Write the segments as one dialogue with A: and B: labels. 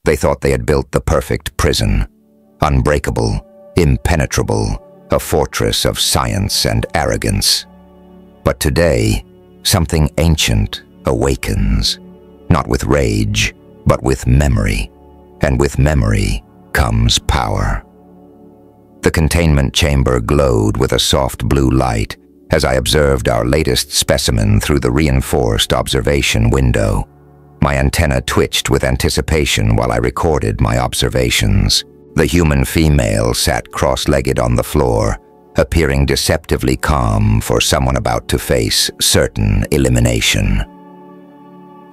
A: They thought they had built the perfect prison, unbreakable, impenetrable, a fortress of science and arrogance. But today, something ancient awakens, not with rage, but with memory, and with memory comes power. The containment chamber glowed with a soft blue light as I observed our latest specimen through the reinforced observation window. My antenna twitched with anticipation while I recorded my observations. The human female sat cross-legged on the floor, appearing deceptively calm for someone about to face certain elimination.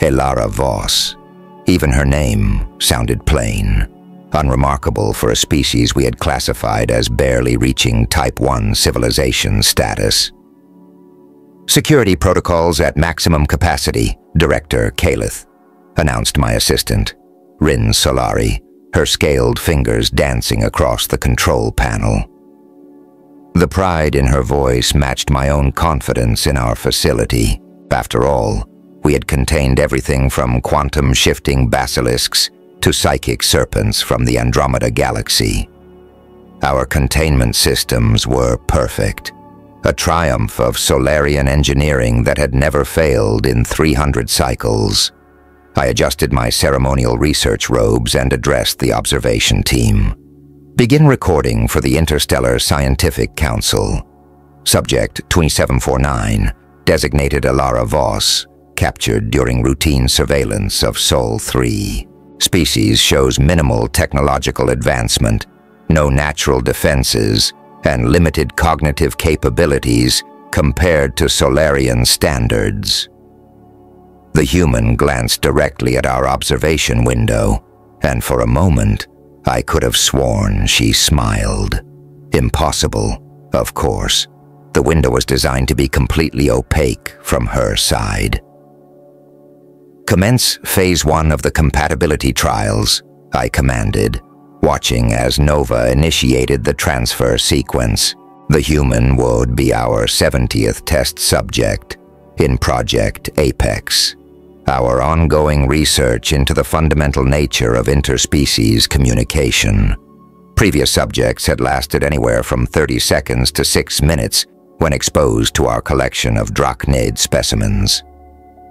A: Elara Voss. Even her name sounded plain, unremarkable for a species we had classified as barely reaching Type 1 civilization status. "Security protocols at maximum capacity, Director Kalith," announced my assistant, Rin Solari, her scaled fingers dancing across the control panel. The pride in her voice matched my own confidence in our facility. After all, we had contained everything from quantum-shifting basilisks to psychic serpents from the Andromeda Galaxy. Our containment systems were perfect, a triumph of Solarian engineering that had never failed in 300 cycles. I adjusted my ceremonial research robes and addressed the observation team. "Begin recording for the Interstellar Scientific Council. Subject 2749, designated Elara Voss, captured during routine surveillance of Sol 3. Species shows minimal technological advancement, no natural defenses, and limited cognitive capabilities compared to Solarian standards." The human glanced directly at our observation window, and for a moment, I could have sworn she smiled. Impossible, of course. The window was designed to be completely opaque from her side. "Commence Phase 1 of the compatibility trials," I commanded, watching as Nova initiated the transfer sequence. The human would be our 70th test subject in Project Apex, our ongoing research into the fundamental nature of interspecies communication. Previous subjects had lasted anywhere from 30 seconds to 6 minutes when exposed to our collection of drachnid specimens.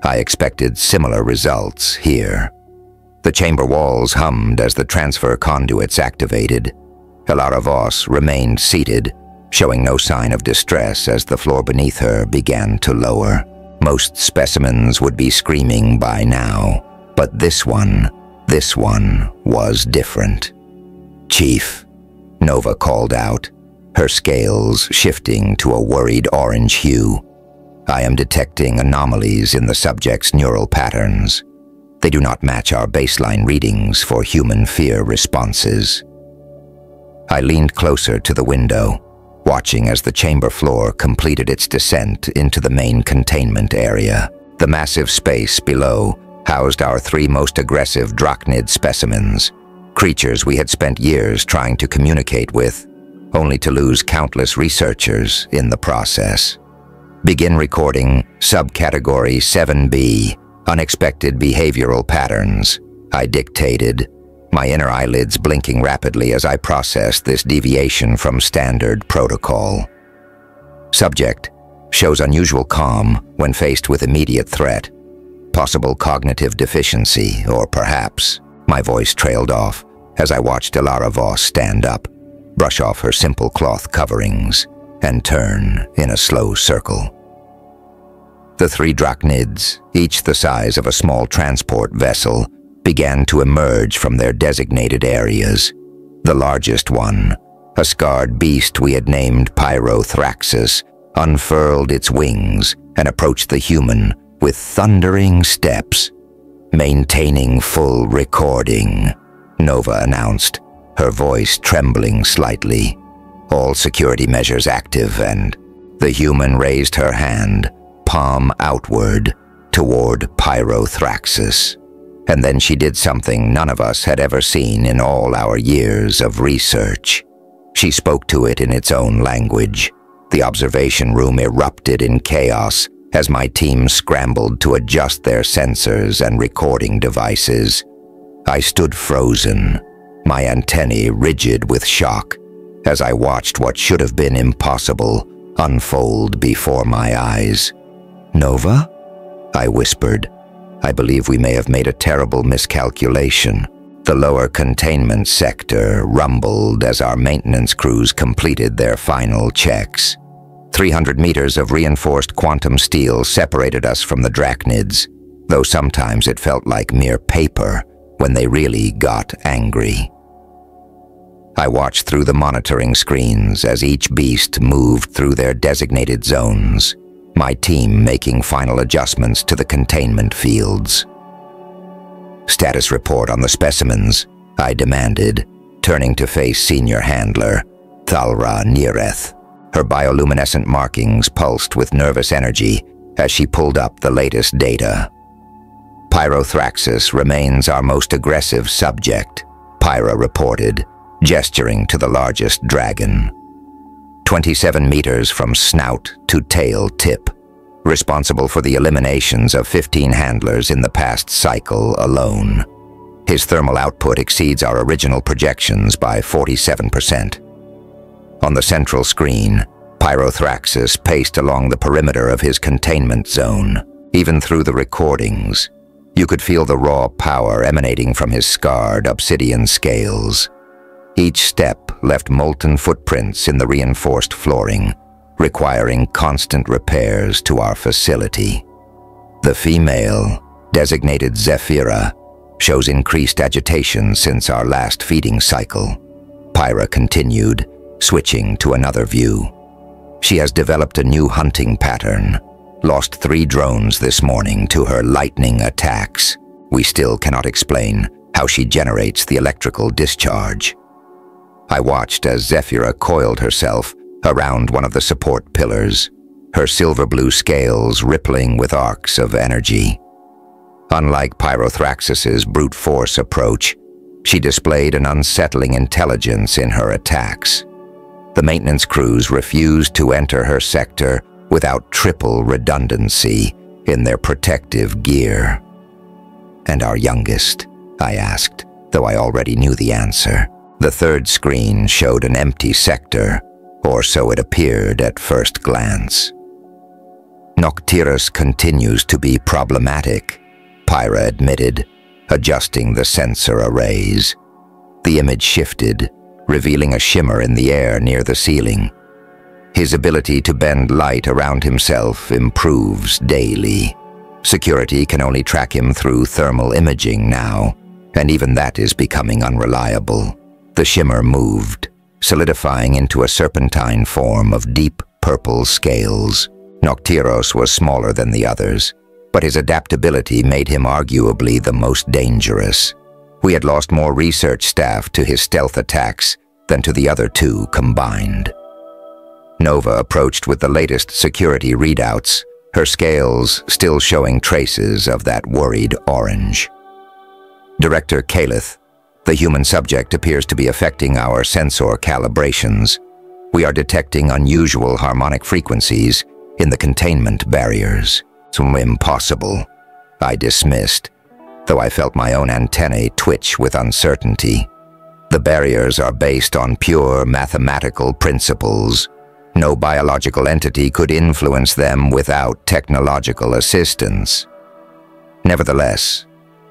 A: I expected similar results here. The chamber walls hummed as the transfer conduits activated. Elara Voss remained seated, showing no sign of distress as the floor beneath her began to lower. Most specimens would be screaming by now, but this one was different. "Chief," Nova called out, her scales shifting to a worried orange hue. "I am detecting anomalies in the subject's neural patterns. They do not match our baseline readings for human fear responses." I leaned closer to the window, watching as the chamber floor completed its descent into the main containment area. The massive space below housed our 3 most aggressive drachnid specimens, creatures we had spent years trying to communicate with, only to lose countless researchers in the process. "Begin recording Subcategory 7B, Unexpected Behavioral Patterns," I dictated, my inner eyelids blinking rapidly as I processed this deviation from standard protocol. "Subject shows unusual calm when faced with immediate threat. Possible cognitive deficiency, or perhaps..." My voice trailed off as I watched Elara Voss stand up, brush off her simple cloth coverings, and turn in a slow circle. The 3 drachnids, each the size of a small transport vessel, began to emerge from their designated areas. The largest one, a scarred beast we had named Pyrothraxus, unfurled its wings and approached the human with thundering steps. "Maintaining full recording," Nova announced, her voice trembling slightly. "All security measures active," and the human raised her hand, palm outward, toward Pyrothraxus. And then she did something none of us had ever seen in all our years of research. She spoke to it in its own language. The observation room erupted in chaos as my team scrambled to adjust their sensors and recording devices. I stood frozen, my antennae rigid with shock, as I watched what should have been impossible unfold before my eyes. "Nova?" I whispered. "I believe we may have made a terrible miscalculation." The lower containment sector rumbled as our maintenance crews completed their final checks. 300 meters of reinforced quantum steel separated us from the drachnids, though sometimes it felt like mere paper when they really got angry. I watched through the monitoring screens as each beast moved through their designated zones, my team making final adjustments to the containment fields. "Status report on the specimens," I demanded, turning to face senior handler, Thalra Nireth. Her bioluminescent markings pulsed with nervous energy as she pulled up the latest data. "Pyrothraxis remains our most aggressive subject," Pyra reported, gesturing to the largest dragon. 27 meters from snout to tail tip, responsible for the eliminations of 15 handlers in the past cycle alone. His thermal output exceeds our original projections by 47%. On the central screen, Pyrothraxis paced along the perimeter of his containment zone. Even through the recordings, you could feel the raw power emanating from his scarred obsidian scales. Each step left molten footprints in the reinforced flooring, requiring constant repairs to our facility. The female, designated Zephyra, shows increased agitation since our last feeding cycle. Pyra continued, switching to another view. She has developed a new hunting pattern. Lost 3 drones this morning to her lightning attacks. We still cannot explain how she generates the electrical discharge. I watched as Zephyra coiled herself around one of the support pillars, her silver-blue scales rippling with arcs of energy. Unlike Pyrothraxis's brute force approach, she displayed an unsettling intelligence in her attacks. The maintenance crews refused to enter her sector without triple redundancy in their protective gear. "And our youngest?" I asked, though I already knew the answer. The third screen showed an empty sector, or so it appeared at first glance. "Noctirus continues to be problematic," Pyra admitted, adjusting the sensor arrays. The image shifted, revealing a shimmer in the air near the ceiling. His ability to bend light around himself improves daily. Security can only track him through thermal imaging now, and even that is becoming unreliable. The shimmer moved, solidifying into a serpentine form of deep purple scales. Noctiros was smaller than the others, but his adaptability made him arguably the most dangerous. We had lost more research staff to his stealth attacks than to the other 2 combined. Nova approached with the latest security readouts, her scales still showing traces of that worried orange. "Director Kalith, the human subject appears to be affecting our sensor calibrations. We are detecting unusual harmonic frequencies in the containment barriers." "It's impossible," I dismissed, though I felt my own antennae twitch with uncertainty. "The barriers are based on pure mathematical principles. No biological entity could influence them without technological assistance." "Nevertheless,"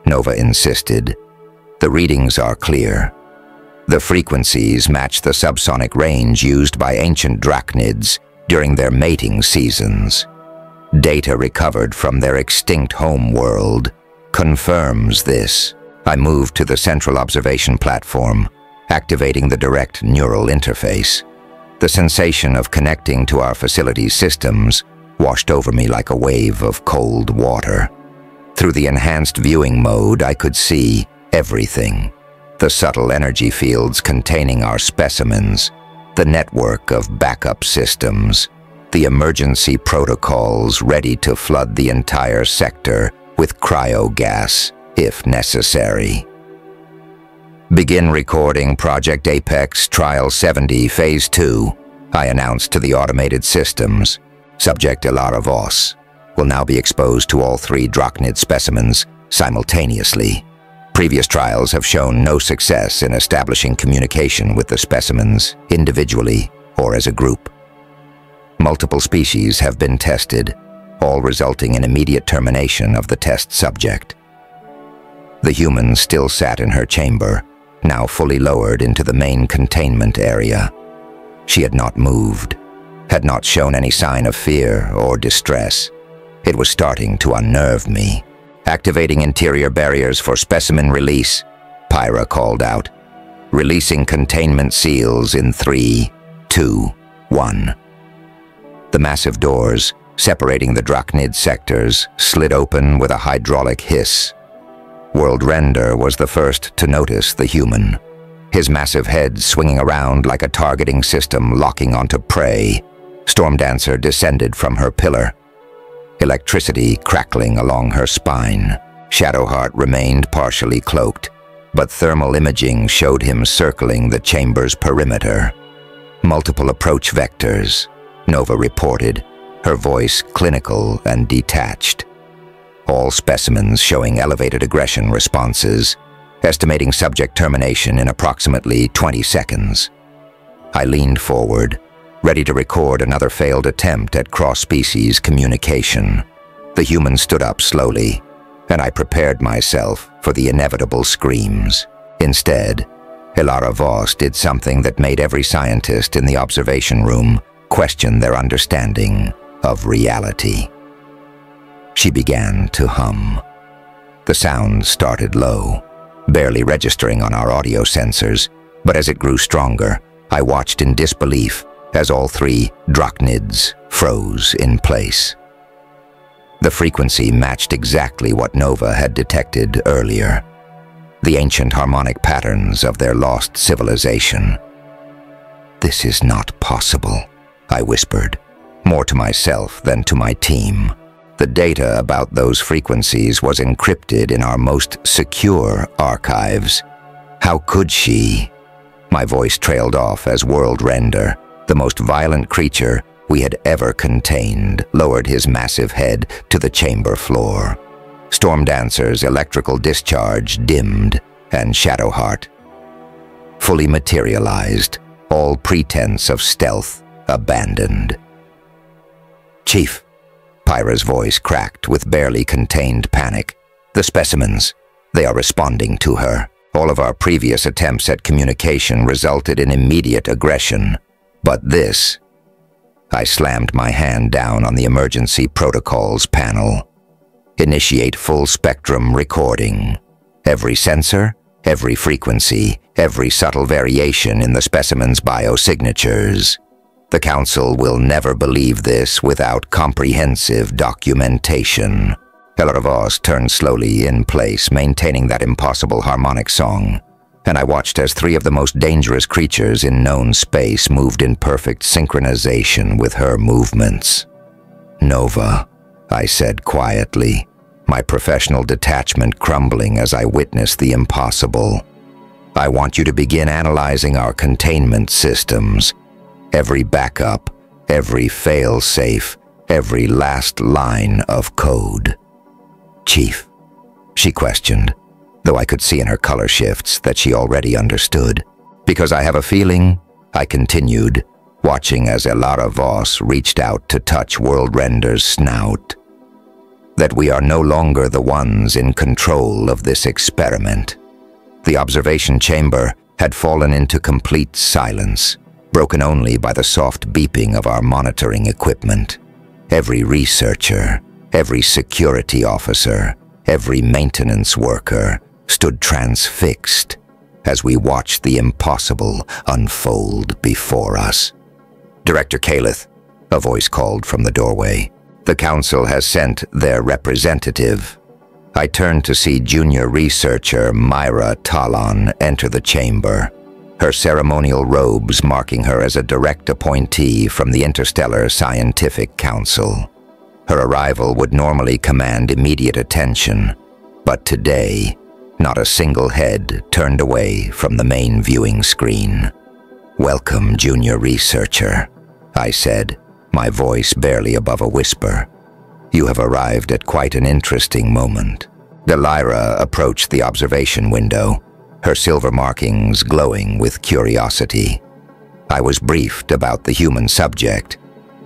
A: Nova insisted, "the readings are clear. The frequencies match the subsonic range used by ancient drachnids during their mating seasons. Data recovered from their extinct home world confirms this." I moved to the central observation platform, activating the direct neural interface. The sensation of connecting to our facility's systems washed over me like a wave of cold water. Through the enhanced viewing mode, I could see everything. The subtle energy fields containing our specimens, the network of backup systems, the emergency protocols ready to flood the entire sector with cryogas, if necessary. "Begin recording Project Apex Trial 70 Phase 2, I announced to the automated systems. Subject Ilara Voss will now be exposed to all 3 drachnid specimens simultaneously. Previous trials have shown no success in establishing communication with the specimens, individually or as a group. Multiple species have been tested, all resulting in immediate termination of the test subject. The human still sat in her chamber, now fully lowered into the main containment area. She had not moved, had not shown any sign of fear or distress. It was starting to unnerve me. Activating interior barriers for specimen release, Pyra called out, releasing containment seals in 3, 2, 1. The massive doors, separating the Drachnid sectors, slid open with a hydraulic hiss. World Render was the first to notice the human, his massive head swinging around like a targeting system locking onto prey. Stormdancer descended from her pillar, electricity crackling along her spine. Shadowheart remained partially cloaked, but thermal imaging showed him circling the chamber's perimeter. Multiple approach vectors, Nova reported, her voice clinical and detached. All specimens showing elevated aggression responses, estimating subject termination in approximately 20 seconds. I leaned forward, ready to record another failed attempt at cross-species communication. The human stood up slowly, and I prepared myself for the inevitable screams. Instead, Ilara Voss did something that made every scientist in the observation room question their understanding of reality. She began to hum. The sound started low, barely registering on our audio sensors, but as it grew stronger, I watched in disbelief as all 3 Drachnids froze in place. The frequency matched exactly what Nova had detected earlier, the ancient harmonic patterns of their lost civilization. "This is not possible," I whispered, more to myself than to my team. The data about those frequencies was encrypted in our most secure archives. How could she? My voice trailed off as World Render, the most violent creature we had ever contained, lowered his massive head to the chamber floor. Stormdancer's electrical discharge dimmed, and Shadowheart, fully materialized, all pretense of stealth abandoned. "Chief," Pyra's voice cracked with barely contained panic. "The specimens, they are responding to her. All of our previous attempts at communication resulted in immediate aggression. But this..." I slammed my hand down on the emergency protocols panel. "Initiate full spectrum recording. Every sensor, every frequency, every subtle variation in the specimen's biosignatures. The Council will never believe this without comprehensive documentation." Ilara Voss turned slowly in place, maintaining that impossible harmonic song, and I watched as 3 of the most dangerous creatures in known space moved in perfect synchronization with her movements. "Nova," I said quietly, my professional detachment crumbling as I witnessed the impossible. "I want you to begin analyzing our containment systems. Every backup, every fail-safe, every last line of code." "Chief," she questioned, though I could see in her color shifts that she already understood. "Because I have a feeling," I continued, watching as Ilara Voss reached out to touch World Render's snout, "that we are no longer the ones in control of this experiment." The observation chamber had fallen into complete silence, broken only by the soft beeping of our monitoring equipment. Every researcher, every security officer, every maintenance worker stood transfixed as we watched the impossible unfold before us. "Director Calith," a voice called from the doorway, "the Council has sent their representative." I turned to see junior researcher Myra Talon enter the chamber, her ceremonial robes marking her as a direct appointee from the Interstellar Scientific Council. Her arrival would normally command immediate attention, but today, not a single head turned away from the main viewing screen. "Welcome, junior researcher," I said, my voice barely above a whisper. "You have arrived at quite an interesting moment." Lyra approached the observation window, her silver markings glowing with curiosity. I was briefed about the human subject,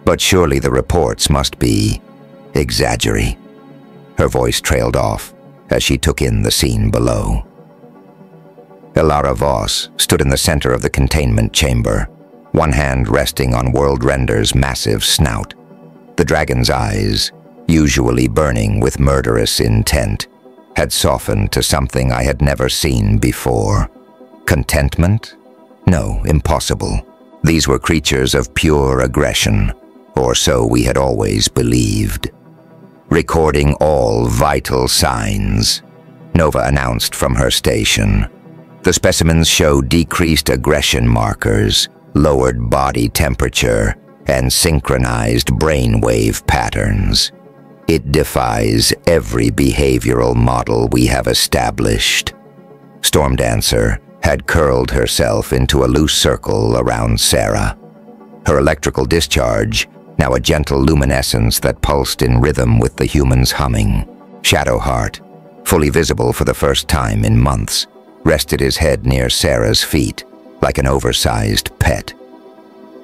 A: but surely the reports must be exaggerate. Her voice trailed off as she took in the scene below. Elara Voss stood in the center of the containment chamber, one hand resting on World Render's massive snout. The dragon's eyes, usually burning with murderous intent, had softened to something I had never seen before. Contentment? No, impossible. These were creatures of pure aggression, or so we had always believed. Recording all vital signs, Nova announced from her station. The specimens show decreased aggression markers, lowered body temperature, and synchronized brainwave patterns. It defies every behavioral model we have established. Stormdancer had curled herself into a loose circle around Sarah. Her electrical discharge, now a gentle luminescence that pulsed in rhythm with the human's humming. Shadowheart, fully visible for the first time in months, rested his head near Sarah's feet, like an oversized pet.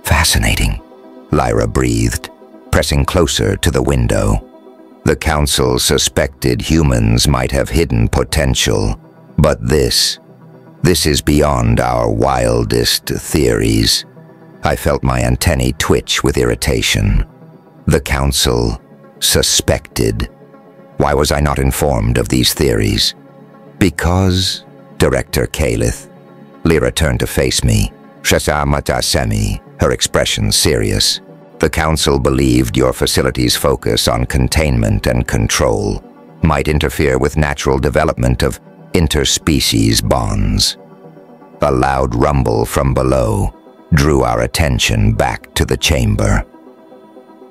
A: Fascinating, Lyra breathed, pressing closer to the window. The Council suspected humans might have hidden potential, but this is beyond our wildest theories. I felt my antennae twitch with irritation. The Council suspected. Why was I not informed of these theories? Because, Director Kalith. Lyra turned to face me, her expression serious. The Council believed your facility's focus on containment and control might interfere with natural development of interspecies bonds. A loud rumble from below drew our attention back to the chamber.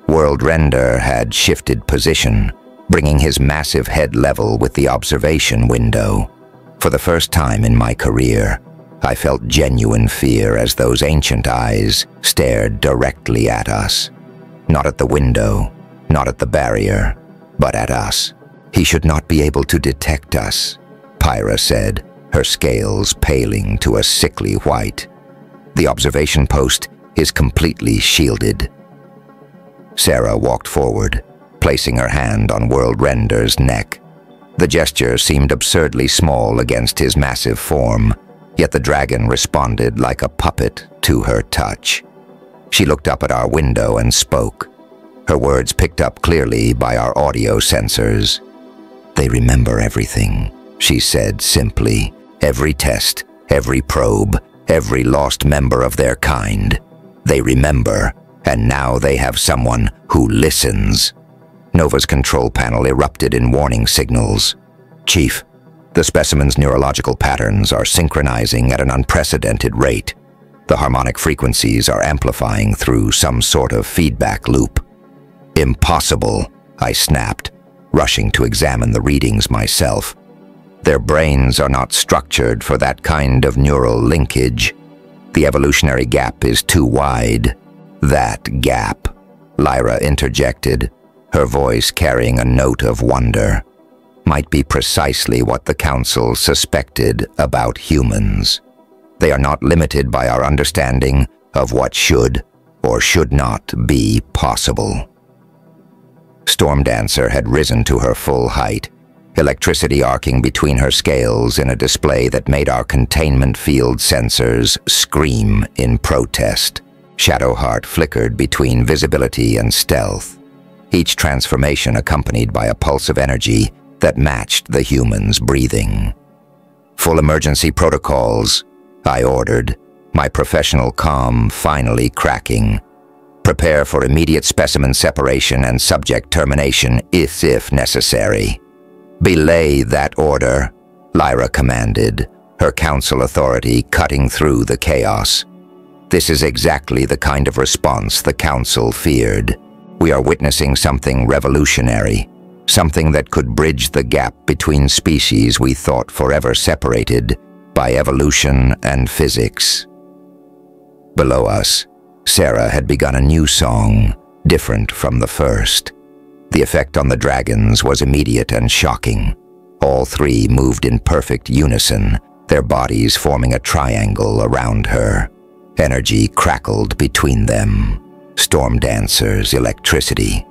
A: World Render had shifted position, bringing his massive head level with the observation window. For the first time in my career, I felt genuine fear as those ancient eyes stared directly at us. Not at the window, not at the barrier, but at us. He should not be able to detect us, Pyra said, her scales paling to a sickly white. The observation post is completely shielded. Sarah walked forward, placing her hand on World Render's neck. The gesture seemed absurdly small against his massive form, yet the dragon responded like a puppet to her touch. She looked up at our window and spoke, her words picked up clearly by our audio sensors. They remember everything, she said simply. Every test, every probe, every lost member of their kind. They remember, and now they have someone who listens. Nova's control panel erupted in warning signals. Chief, the specimen's neurological patterns are synchronizing at an unprecedented rate. The harmonic frequencies are amplifying through some sort of feedback loop. Impossible, I snapped, rushing to examine the readings myself. Their brains are not structured for that kind of neural linkage. The evolutionary gap is too wide. That gap, Lyra interjected, her voice carrying a note of wonder, might be precisely what the Council suspected about humans. They are not limited by our understanding of what should or should not be possible. Stormdancer had risen to her full height, electricity arcing between her scales in a display that made our containment field sensors scream in protest. Shadowheart flickered between visibility and stealth, each transformation accompanied by a pulse of energy that matched the human's breathing. Full emergency protocols, I ordered, my professional calm finally cracking. Prepare for immediate specimen separation and subject termination if necessary. Belay that order, Lyra commanded, her council authority cutting through the chaos. This is exactly the kind of response the council feared. We are witnessing something revolutionary, something that could bridge the gap between species we thought forever separated by evolution and physics. Below us, Sarah had begun a new song, different from the first. The effect on the dragons was immediate and shocking. All three moved in perfect unison, their bodies forming a triangle around her. Energy crackled between them. Storm Dancer's electricity,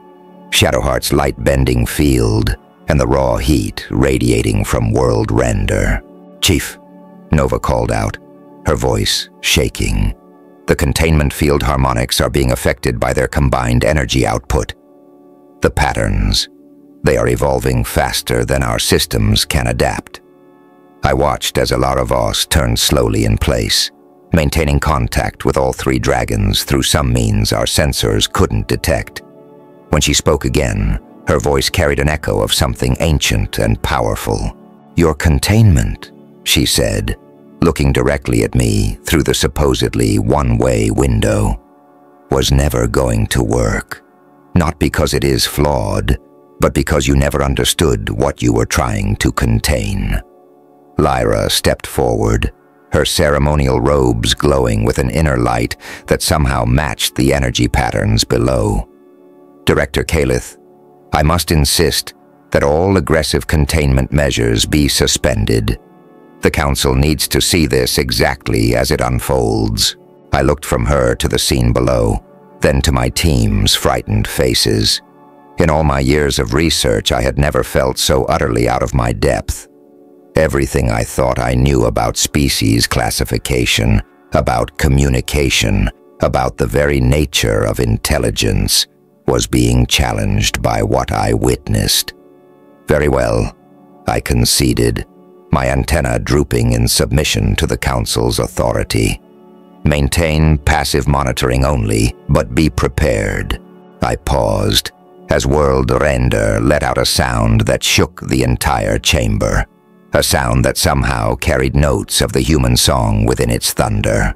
A: Shadowheart's light-bending field, and the raw heat radiating from World Render. "Chief," Nova called out, her voice shaking. "The containment field harmonics are being affected by their combined energy output. The patterns, they are evolving faster than our systems can adapt." I watched as Alara Voss turned slowly in place, maintaining contact with all three dragons through some means our sensors couldn't detect. When she spoke again, her voice carried an echo of something ancient and powerful. "Your containment," she said, looking directly at me through the supposedly one-way window, "was never going to work. Not because it is flawed, but because you never understood what you were trying to contain." Lyra stepped forward, her ceremonial robes glowing with an inner light that somehow matched the energy patterns below. "Director Kalith, I must insist that all aggressive containment measures be suspended. The Council needs to see this exactly as it unfolds." I looked from her to the scene below, then to my team's frightened faces. In all my years of research, I had never felt so utterly out of my depth. Everything I thought I knew about species classification, about communication, about the very nature of intelligence, was being challenged by what I witnessed. "Very well," I conceded, my antenna drooping in submission to the Council's authority. "Maintain passive monitoring only, but be prepared." I paused, as World Render let out a sound that shook the entire chamber. A sound that somehow carried notes of the human song within its thunder.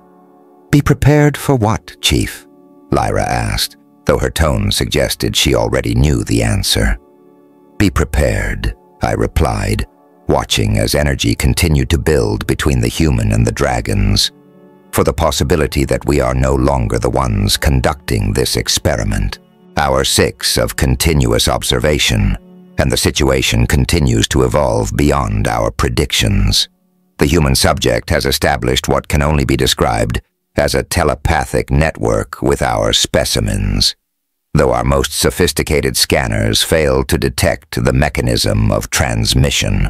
A: "Be prepared for what, Chief?" Lyra asked, though her tone suggested she already knew the answer. "Be prepared," I replied, watching as energy continued to build between the human and the dragons, "for the possibility that we are no longer the ones conducting this experiment. Hour 6 of continuous observation, and the situation continues to evolve beyond our predictions. The human subject has established what can only be described as a telepathic network with our specimens, though our most sophisticated scanners fail to detect the mechanism of transmission."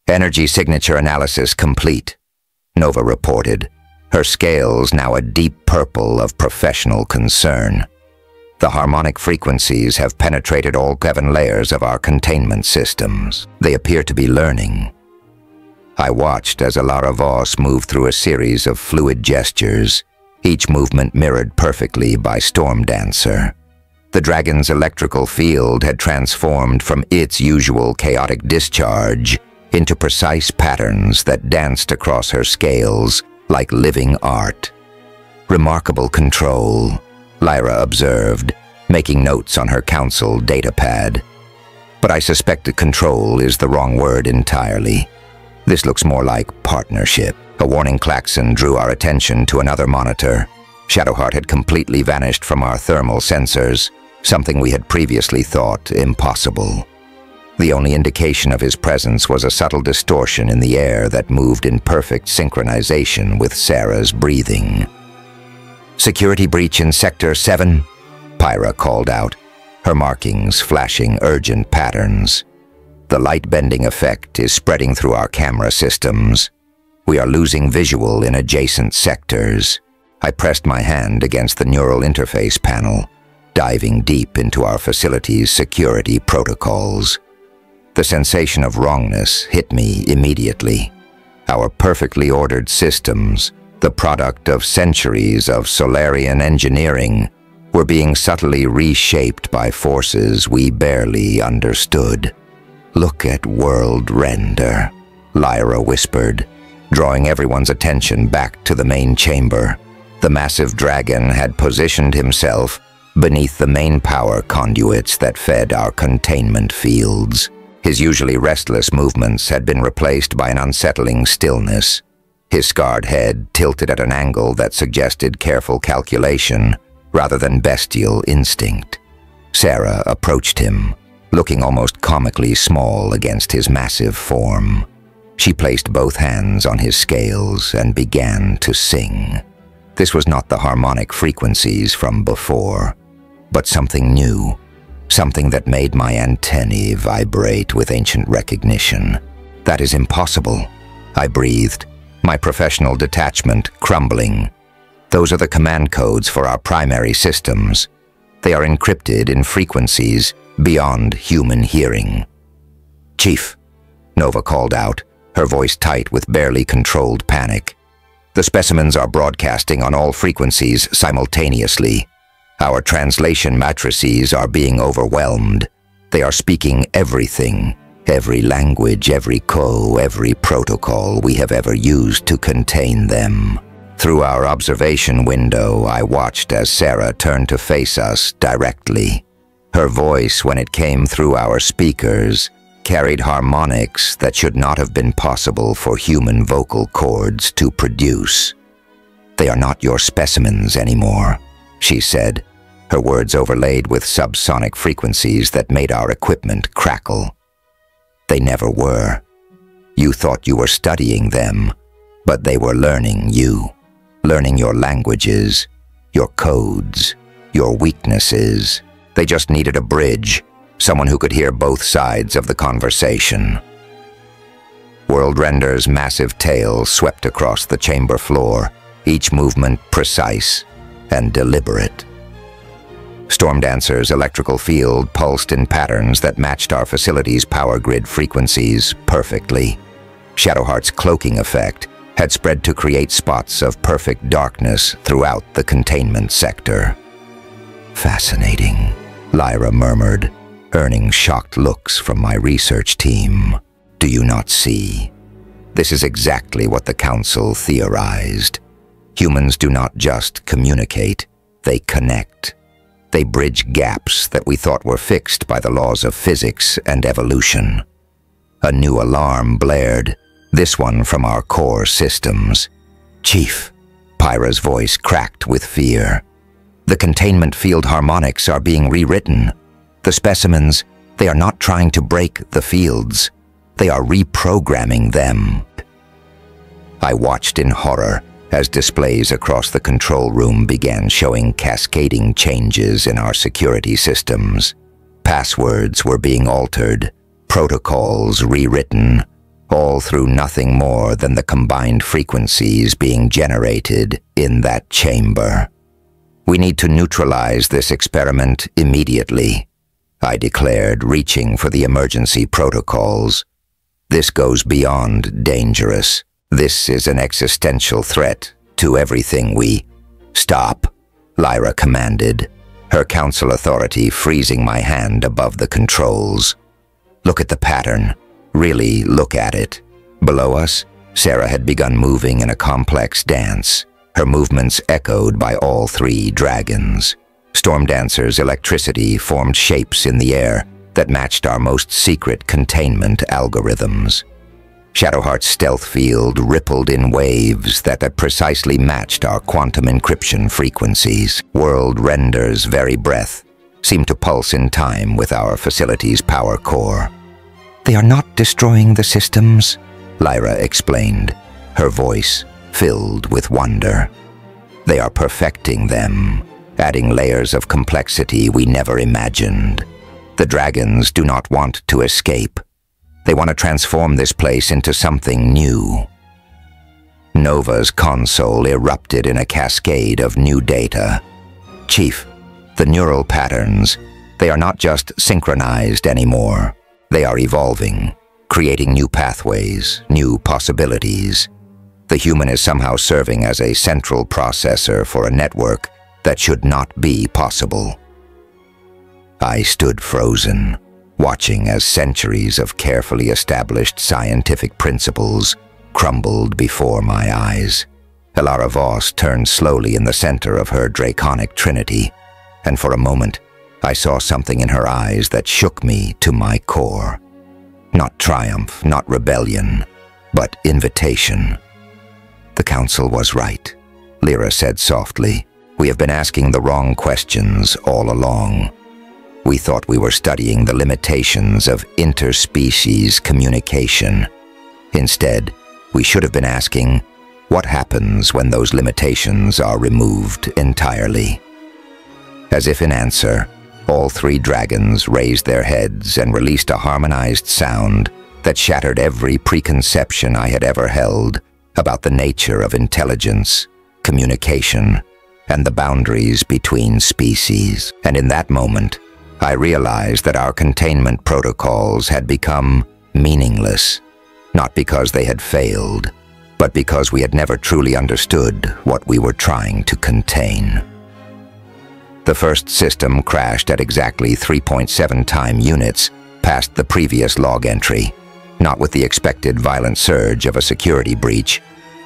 A: "Energy signature analysis complete," Nova reported, her scales now a deep purple of professional concern. "The harmonic frequencies have penetrated all 7 layers of our containment systems. They appear to be learning." I watched as Alara Voss moved through a series of fluid gestures, each movement mirrored perfectly by Storm Dancer. The dragon's electrical field had transformed from its usual chaotic discharge into precise patterns that danced across her scales like living art. "Remarkable control," Lyra observed, making notes on her Council datapad. "But I suspect that control is the wrong word entirely. This looks more like partnership." A warning klaxon drew our attention to another monitor. Shadowheart had completely vanished from our thermal sensors, something we had previously thought impossible. The only indication of his presence was a subtle distortion in the air that moved in perfect synchronization with Sarah's breathing. "Security breach in Sector 7, Pyra called out, her markings flashing urgent patterns. "The light-bending effect is spreading through our camera systems. We are losing visual in adjacent sectors." I pressed my hand against the neural interface panel, diving deep into our facility's security protocols. The sensation of wrongness hit me immediately. Our perfectly ordered systems, the product of centuries of Solarian engineering, were being subtly reshaped by forces we barely understood. "Look at World Render," Lyra whispered, drawing everyone's attention back to the main chamber. The massive dragon had positioned himself beneath the main power conduits that fed our containment fields. His usually restless movements had been replaced by an unsettling stillness. His scarred head tilted at an angle that suggested careful calculation rather than bestial instinct. Sarah approached him, looking almost comically small against his massive form. She placed both hands on his scales and began to sing. This was not the harmonic frequencies from before, but something new, something that made my antennae vibrate with ancient recognition. "That is impossible," I breathed, my professional detachment crumbling. "Those are the command codes for our primary systems. They are encrypted in frequencies beyond human hearing." "Chief," Nova called out, her voice tight with barely controlled panic. "The specimens are broadcasting on all frequencies simultaneously. Our translation matrices are being overwhelmed. They are speaking everything, every language, every every protocol we have ever used to contain them." Through our observation window, I watched as Sarah turned to face us directly. Her voice, when it came through our speakers, carried harmonics that should not have been possible for human vocal cords to produce. "They are not your specimens anymore," she said, her words overlaid with subsonic frequencies that made our equipment crackle. "They never were. You thought you were studying them, but they were learning you, learning your languages, your codes, your weaknesses. They just needed a bridge, someone who could hear both sides of the conversation." World Render's massive tail swept across the chamber floor, each movement precise and deliberate. Stormdancer's electrical field pulsed in patterns that matched our facility's power grid frequencies perfectly. Shadowheart's cloaking effect had spread to create spots of perfect darkness throughout the containment sector. "Fascinating," Lyra murmured, earning shocked looks from my research team. "Do you not see? This is exactly what the Council theorized. Humans do not just communicate, they connect. They bridge gaps that we thought were fixed by the laws of physics and evolution." A new alarm blared, this one from our core systems. "Chief," Pyra's voice cracked with fear. "The containment field harmonics are being rewritten. The specimens, they are not trying to break the fields. They are reprogramming them." I watched in horror as displays across the control room began showing cascading changes in our security systems. Passwords were being altered, protocols rewritten, all through nothing more than the combined frequencies being generated in that chamber. "We need to neutralize this experiment immediately," I declared, reaching for the emergency protocols. "This goes beyond dangerous. This is an existential threat to everything we—" "Stop," Lyra commanded, her council authority freezing my hand above the controls. "Look at the pattern. Really look at it." Below us, Sarah had begun moving in a complex dance, her movements echoed by all three dragons. Stormdancer's electricity formed shapes in the air that matched our most secret containment algorithms. Shadowheart's stealth field rippled in waves that had precisely matched our quantum encryption frequencies. World Render's very breath seemed to pulse in time with our facility's power core. "They are not destroying the systems," Lyra explained, her voice filled with wonder. "They are perfecting them, adding layers of complexity we never imagined. The dragons do not want to escape. They want to transform this place into something new." Nova's console erupted in a cascade of new data. "Chief, the neural patterns, they are not just synchronized anymore. They are evolving, creating new pathways, new possibilities. The human is somehow serving as a central processor for a network that should not be possible." I stood frozen, watching as centuries of carefully established scientific principles crumbled before my eyes. Elara Voss turned slowly in the center of her draconic trinity, and for a moment I saw something in her eyes that shook me to my core. Not triumph, not rebellion, but invitation. "The Council was right," Lyra said softly. "We have been asking the wrong questions all along. We thought we were studying the limitations of interspecies communication. Instead, we should have been asking, what happens when those limitations are removed entirely? As if in answer, all three dragons raised their heads and released a harmonized sound that shattered every preconception I had ever held about the nature of intelligence, communication, and the boundaries between species. And in that moment, I realized that our containment protocols had become meaningless, not because they had failed, but because we had never truly understood what we were trying to contain. The first system crashed at exactly 3.7 time units past the previous log entry, not with the expected violent surge of a security breach,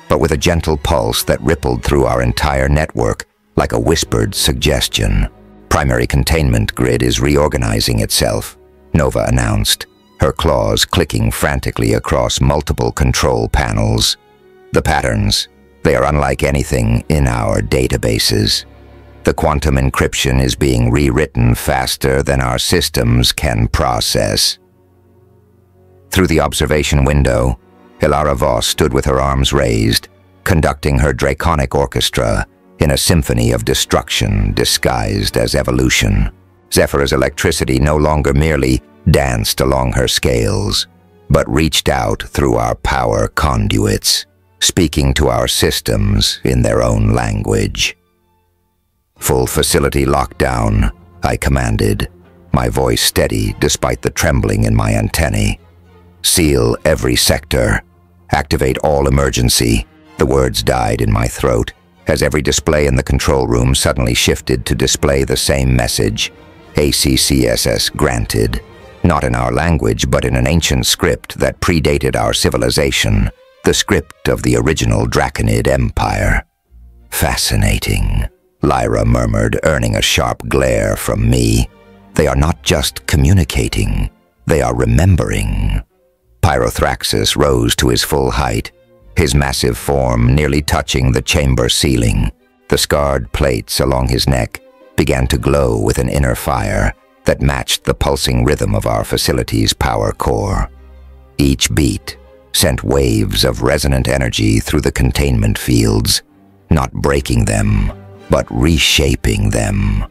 A: but with a gentle pulse that rippled through our entire network like a whispered suggestion. Primary containment grid is reorganizing itself, Nova announced, her claws clicking frantically across multiple control panels. The patterns, they are unlike anything in our databases. The quantum encryption is being rewritten faster than our systems can process. Through the observation window, Ilara Voss stood with her arms raised, conducting her draconic orchestra in a symphony of destruction disguised as evolution. Zephyra's electricity no longer merely danced along her scales, but reached out through our power conduits, speaking to our systems in their own language. Full facility lockdown, I commanded, my voice steady despite the trembling in my antennae. Seal every sector. Activate all emergency. The words died in my throat as every display in the control room suddenly shifted to display the same message. ACCSS granted. Not in our language, but in an ancient script that predated our civilization. The script of the original Draconid Empire. Fascinating, Lyra murmured, earning a sharp glare from me. They are not just communicating, they are remembering. Pyrothraxis rose to his full height, his massive form nearly touching the chamber ceiling. The scarred plates along his neck began to glow with an inner fire that matched the pulsing rhythm of our facility's power core. Each beat sent waves of resonant energy through the containment fields, not breaking them, but reshaping them.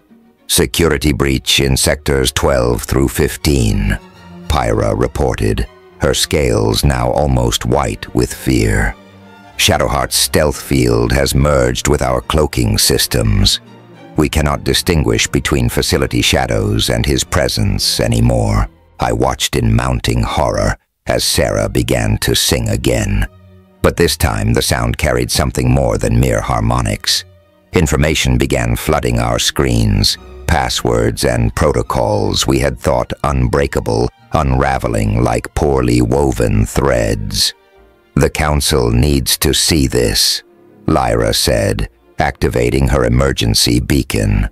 A: Security breach in sectors 12 through 15, Pyra reported, her scales now almost white with fear. Shadowheart's stealth field has merged with our cloaking systems. We cannot distinguish between facility shadows and his presence anymore. I watched in mounting horror as Sarah began to sing again. But this time the sound carried something more than mere harmonics. Information began flooding our screens, passwords and protocols we had thought unbreakable, unraveling like poorly woven threads. The Council needs to see this, Lyra said, activating her emergency beacon.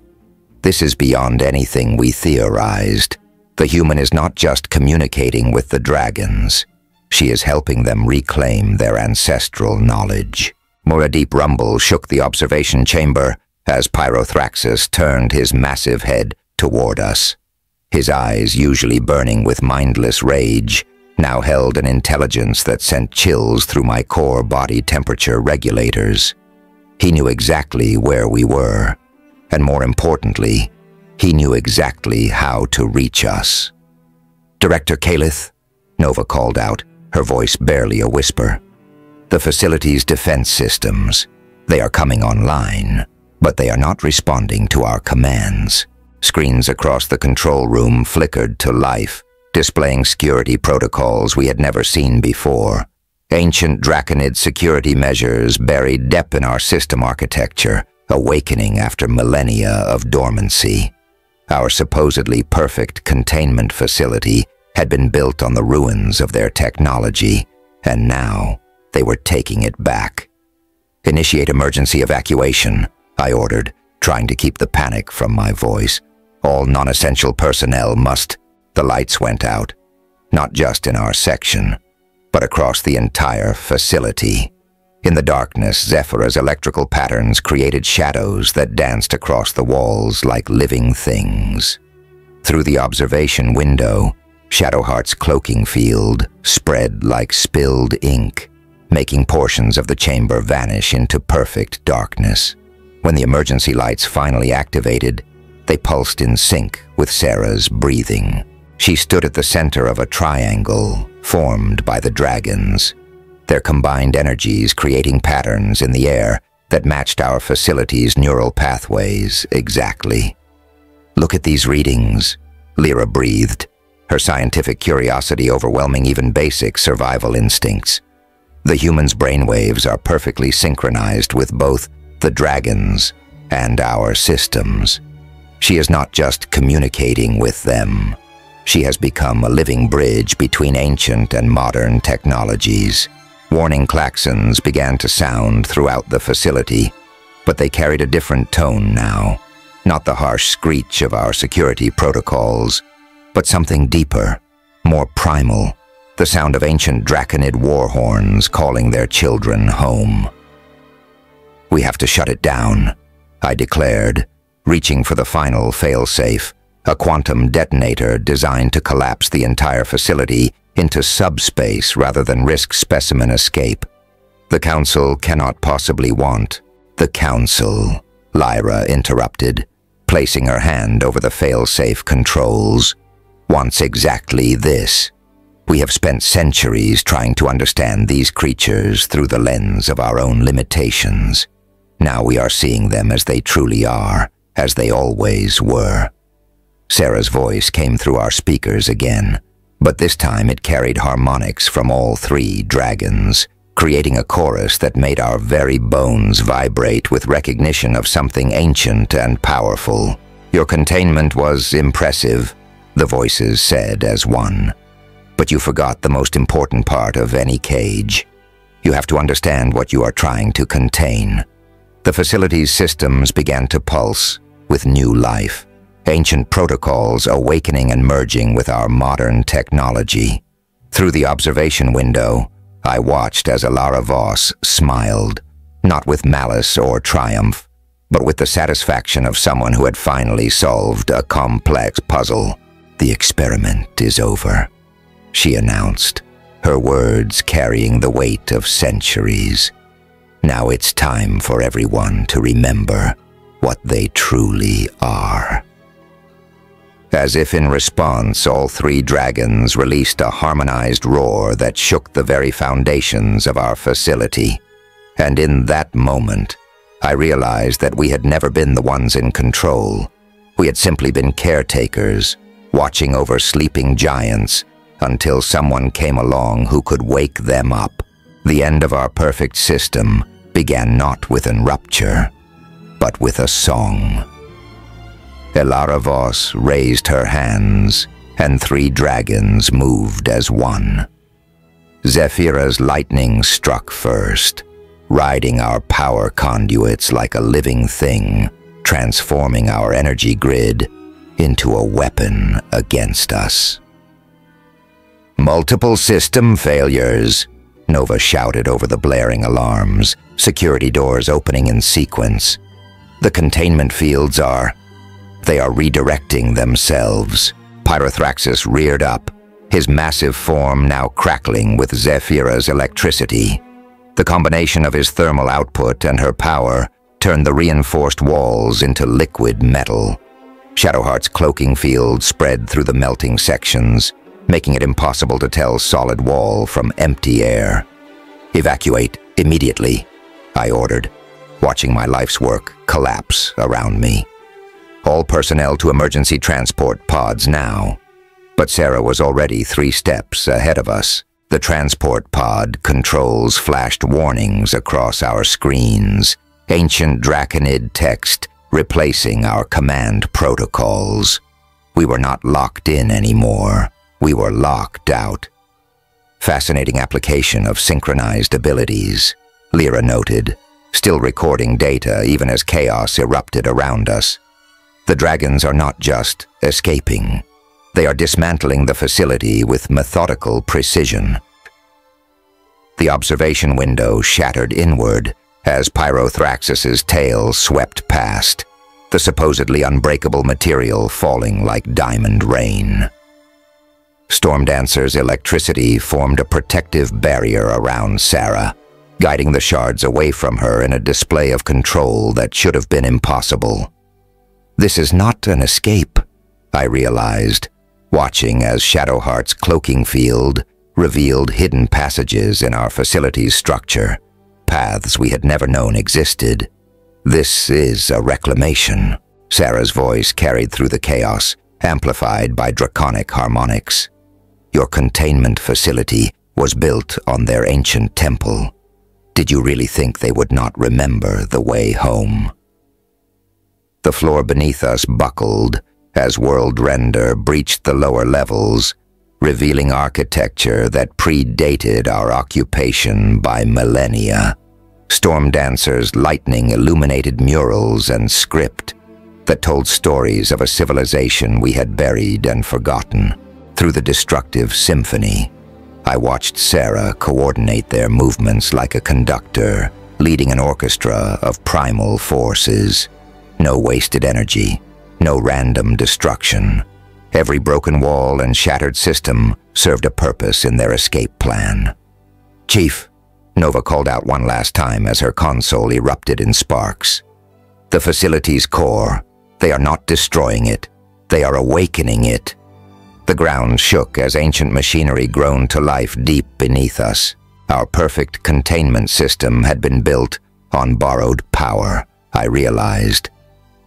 A: This is beyond anything we theorized. The human is not just communicating with the dragons. She is helping them reclaim their ancestral knowledge. A deep rumble shook the observation chamber as Pyrothraxis turned his massive head toward us. His eyes, usually burning with mindless rage, now held an intelligence that sent chills through my core body temperature regulators. He knew exactly where we were, and more importantly, he knew exactly how to reach us. "Director Kalith," Nova called out, her voice barely a whisper. "The facility's defense systems, they are coming online, but they are not responding to our commands." Screens across the control room flickered to life, displaying security protocols we had never seen before. Ancient Draconid security measures buried deep in our system architecture, awakening after millennia of dormancy. Our supposedly perfect containment facility had been built on the ruins of their technology, and now they were taking it back. "Initiate emergency evacuation," I ordered, trying to keep the panic from my voice. "All non-essential personnel must..." The lights went out, not just in our section, but across the entire facility. In the darkness, Zephyra's electrical patterns created shadows that danced across the walls like living things. Through the observation window, Shadowheart's cloaking field spread like spilled ink, making portions of the chamber vanish into perfect darkness. When the emergency lights finally activated, they pulsed in sync with Sarah's breathing. She stood at the center of a triangle formed by the dragons, their combined energies creating patterns in the air that matched our facility's neural pathways exactly. "Look at these readings," Lyra breathed, her scientific curiosity overwhelming even basic survival instincts. The human's brainwaves are perfectly synchronized with both the dragons and our systems. She is not just communicating with them. She has become a living bridge between ancient and modern technologies. Warning klaxons began to sound throughout the facility, but they carried a different tone now. Not the harsh screech of our security protocols, but something deeper, more primal, the sound of ancient draconid war horns calling their children home. "We have to shut it down," I declared, reaching for the final failsafe, a quantum detonator designed to collapse the entire facility into subspace rather than risk specimen escape. "The Council cannot possibly want—" "The Council," Lyra interrupted, placing her hand over the failsafe controls, "wants exactly this. We have spent centuries trying to understand these creatures through the lens of our own limitations. Now we are seeing them as they truly are, as they always were." Sarah's voice came through our speakers again, but this time it carried harmonics from all three dragons, creating a chorus that made our very bones vibrate with recognition of something ancient and powerful. "Your containment was impressive," the voices said as one. "But you forgot the most important part of any cage. You have to understand what you are trying to contain." The facility's systems began to pulse with new life, ancient protocols awakening and merging with our modern technology. Through the observation window, I watched as Alara Voss smiled, not with malice or triumph, but with the satisfaction of someone who had finally solved a complex puzzle. "The experiment is over," she announced, her words carrying the weight of centuries. "Now it's time for everyone to remember what they truly are." As if in response, all three dragons released a harmonized roar that shook the very foundations of our facility. And in that moment, I realized that we had never been the ones in control. We had simply been caretakers, watching over sleeping giants until someone came along who could wake them up. The end of our perfect system began not with a rupture, but with a song. Alara Voss raised her hands, and three dragons moved as one. Zephyra's lightning struck first, riding our power conduits like a living thing, transforming our energy grid into a weapon against us. "Multiple system failures," Nova shouted over the blaring alarms, security doors opening in sequence. "The containment fields they are redirecting themselves." Pyrothraxis reared up, his massive form now crackling with Zephyra's electricity. The combination of his thermal output and her power turned the reinforced walls into liquid metal. Shadowheart's cloaking field spread through the melting sections, making it impossible to tell solid wall from empty air. "Evacuate immediately," I ordered, watching my life's work collapse around me. "All personnel to emergency transport pods now." But Sarah was already 3 steps ahead of us. The transport pod controls flashed warnings across our screens, ancient draconid text replacing our command protocols. We were not locked in anymore. We were locked out. "Fascinating application of synchronized abilities," Lyra noted, still recording data even as chaos erupted around us. "The dragons are not just escaping. They are dismantling the facility with methodical precision." The observation window shattered inward as Pyrothraxis's tail swept past, the supposedly unbreakable material falling like diamond rain. Stormdancer's electricity formed a protective barrier around Sarah, guiding the shards away from her in a display of control that should have been impossible. This is not an escape, I realized, watching as Shadowheart's cloaking field revealed hidden passages in our facility's structure, paths we had never known existed. This is a reclamation, Sarah's voice carried through the chaos, amplified by draconic harmonics. Your containment facility was built on their ancient temple. Did you really think they would not remember the way home? The floor beneath us buckled as World Render breached the lower levels, revealing architecture that predated our occupation by millennia. Stormdancer's lightning-illuminated murals and script that told stories of a civilization we had buried and forgotten. Through the destructive symphony, I watched Sarah coordinate their movements like a conductor, leading an orchestra of primal forces. No wasted energy, no random destruction. Every broken wall and shattered system served a purpose in their escape plan. "Chief," Nova called out one last time as her console erupted in sparks. "The facility's core, they are not destroying it, they are awakening it." The ground shook as ancient machinery groaned to life deep beneath us. Our perfect containment system had been built on borrowed power, I realized.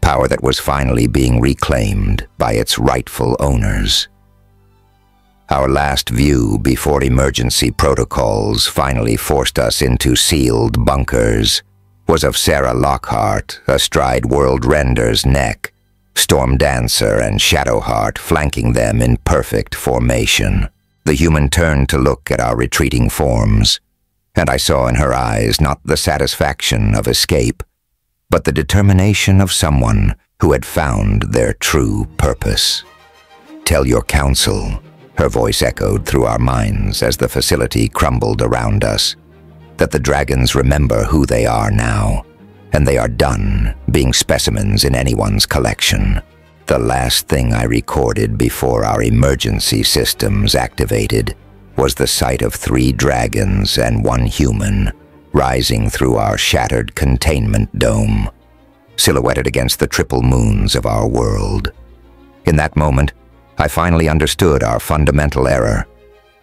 A: Power that was finally being reclaimed by its rightful owners. Our last view before emergency protocols finally forced us into sealed bunkers was of Sarah Lockhart astride World Render's neck, Stormdancer and Shadowheart flanking them in perfect formation. The human turned to look at our retreating forms, and I saw in her eyes not the satisfaction of escape, but the determination of someone who had found their true purpose. "Tell your council," her voice echoed through our minds as the facility crumbled around us, "that the dragons remember who they are now, and they are done being specimens in anyone's collection." The last thing I recorded before our emergency systems activated was the sight of 3 dragons and 1 human rising through our shattered containment dome, silhouetted against the triple moons of our world. In that moment, I finally understood our fundamental error.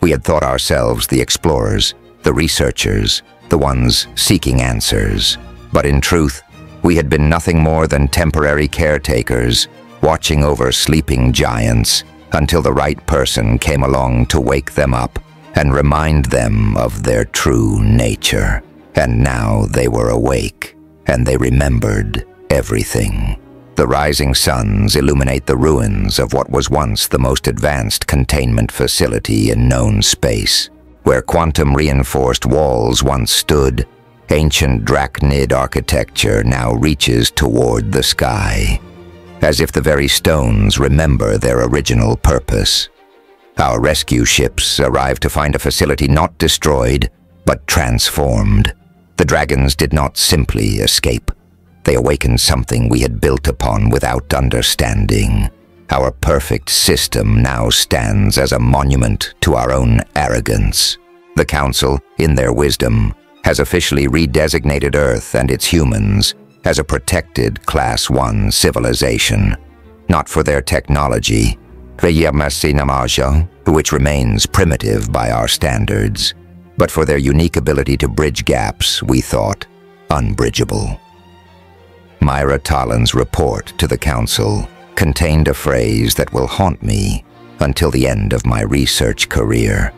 A: We had thought ourselves the explorers, the researchers, the ones seeking answers. But in truth, we had been nothing more than temporary caretakers, watching over sleeping giants until the right person came along to wake them up and remind them of their true nature. And now they were awake, and they remembered everything. The rising suns illuminate the ruins of what was once the most advanced containment facility in known space. Where quantum-reinforced walls once stood, ancient Drachnid architecture now reaches toward the sky, as if the very stones remember their original purpose. Our rescue ships arrived to find a facility not destroyed, but transformed. The dragons did not simply escape. They awakened something we had built upon without understanding. Our perfect system now stands as a monument to our own arrogance. The Council, in their wisdom, has officially redesignated Earth and its humans as a protected Class 1 civilization, not for their technology, which remains primitive by our standards, but for their unique ability to bridge gaps we thought unbridgeable. Myra Talon's report to the Council contained a phrase that will haunt me until the end of my research career.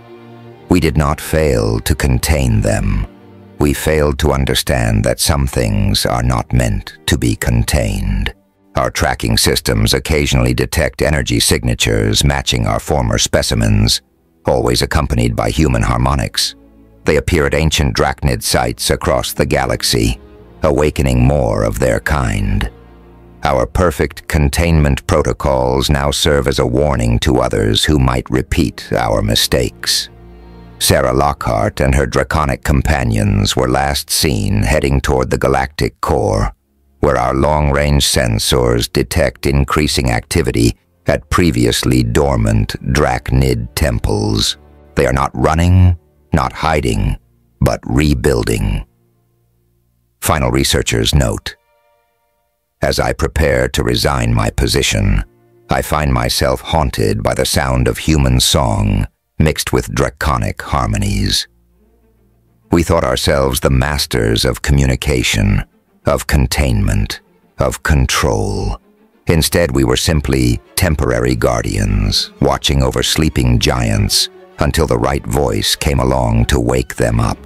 A: We did not fail to contain them. We failed to understand that some things are not meant to be contained. Our tracking systems occasionally detect energy signatures matching our former specimens, always accompanied by human harmonics. They appear at ancient Drachnid sites across the galaxy, awakening more of their kind. Our perfect containment protocols now serve as a warning to others who might repeat our mistakes. Sarah Lockhart and her draconic companions were last seen heading toward the galactic core, where our long-range sensors detect increasing activity at previously dormant drachnid temples. They are not running, not hiding, but rebuilding. Final researchers note: as I prepare to resign my position, I find myself haunted by the sound of human song mixed with draconic harmonies. We thought ourselves the masters of communication, of containment, of control. Instead, we were simply temporary guardians, watching over sleeping giants until the right voice came along to wake them up.